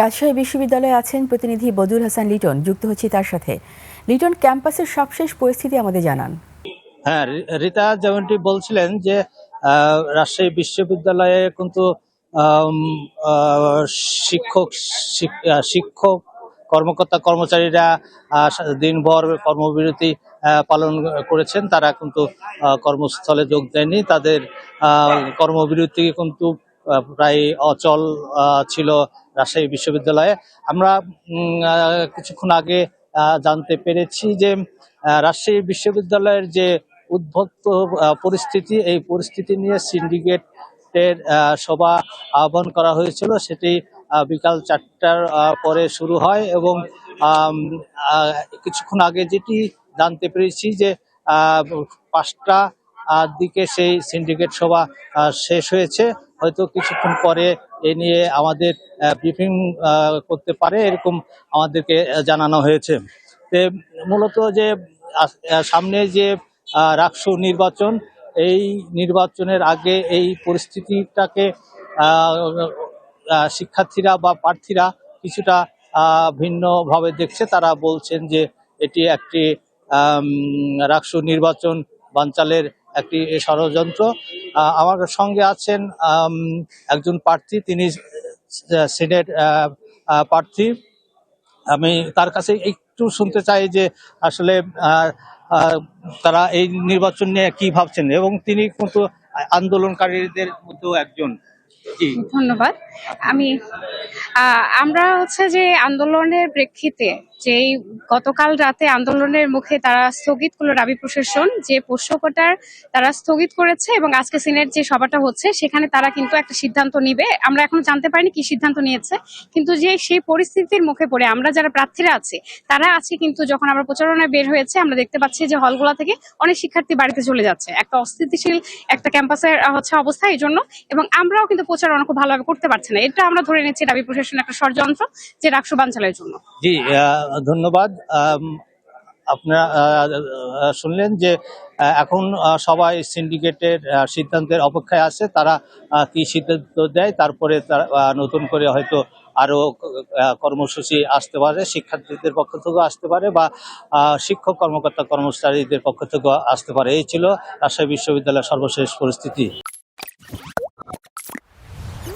রাজশাহী বিশ্ববিদ্যালয়ে আছেন প্রতিনিধি বদরুল হাসান লিটন, যুক্ত হচ্ছি তার সাথে। লিটন, ক্যাম্পাসের সবশেষ পরিস্থিতি আমাদের জানান। হ্যাঁ, রিতা যেমনটি বলছিলেন যে রাজশাহী বিশ্ববিদ্যালয়ে কিন্তু আম, শিক্ষক শিক্ষক কর্মকর্তা কর্মচারীরা দিনভর কর্মবিরতি পালন করেছেন। তারা কিন্তু কর্মস্থলে যোগ দেয়নি। তাদের কর্মবিরতি কিন্তু প্রায় অচল ছিল রাজশাহী বিশ্ববিদ্যালয়ে। আমরা কিছুক্ষণ আগে জানতে পেরেছি যে রাজশাহী বিশ্ববিদ্যালয়ের যে উদ্ভূত পরিস্থিতি, এই পরিস্থিতি নিয়ে সিন্ডিকেটের সভা আহ্বান করা হয়েছিল। সেটি বিকাল 4টার পরে শুরু হয় এবং কিছুক্ষণ আগে যেটি জানতে পেরেছি যে 5টা দিকে সেই সিন্ডিকেট সভা শেষ হয়েছে। হয়তো কিছুক্ষণ পরে এ নিয়ে আমাদের ব্রিফিং করতে পারে, এরকম আমাদেরকে জানানো হয়েছে। মূলত যে সামনে যে রাকসু নির্বাচন, এই নির্বাচনের আগে এই পরিস্থিতিটাকে শিক্ষার্থীরা বা প্রার্থীরা কিছুটা ভিন্নভাবে দেখছে। তারা বলছেন যে এটি একটি রাকসু নির্বাচন বানচালের একটি ষড়যন্ত্র। আমার সঙ্গে আছেন একজন প্রার্থী, তিনি সিনেট প্রার্থী। আমি তার কাছে একটু শুনতে চাই যে আসলে তারা এই নির্বাচন নিয়ে কি ভাবছেন, এবং তিনি কিন্তু আন্দোলনকারীদের মধ্যেও একজন। ধন্যবাদ। আমরা যে আন্দোলনের প্রেক্ষিতে যেই গতকাল রাতে আন্দোলনের মুখে তারা স্থগিত করলো রাবি প্রশাসন, যে পোষ্যকটার তারা স্থগিত করেছে, এবং আজকে সিনেট যে সভাটা হচ্ছে সেখানে তারা কিন্তু একটা সিদ্ধান্ত নিবে। আমরা এখনো জানতে পারিনি কি সিদ্ধান্ত নিয়েছে, কিন্তু যে সেই পরিস্থিতির মুখে পড়ে আমরা যারা প্রার্থীরা আছি তারা আছি, কিন্তু যখন আমরা প্রচারণায় বের হয়েছে আমরা দেখতে পাচ্ছি যে হলগুলা থেকে অনেক শিক্ষার্থী বাড়িতে চলে যাচ্ছে, একটা অস্থিতিশীল একটা ক্যাম্পাসের অবস্থা এই জন্য। এবং আমরাও কিন্তু প্রচারণা খুব ভালোভাবে করতে পারছি না। এটা আমরা ধরে নিচ্ছি রাবি প্রশাসন একটা ষড়যন্ত্র, যে রাকসু বানচালের জন্য। জি, ধন্যবাদ। আপনারা শুনলেন যে এখন সবাই সিন্ডিকেটের সিদ্ধান্তের অপেক্ষায় আছে। তারা কি সিদ্ধান্ত দেয়, তারপরে নতুন করে হয়তো আরো কর্মসূচি আসতে পারে, শিক্ষার্থীদের পক্ষ থেকেও আসতে পারে বা শিক্ষক কর্মকর্তা কর্মচারীদের পক্ষ থেকেও আসতে পারে। এই ছিল রাজশাহী বিশ্ববিদ্যালয়ের সর্বশেষ পরিস্থিতি।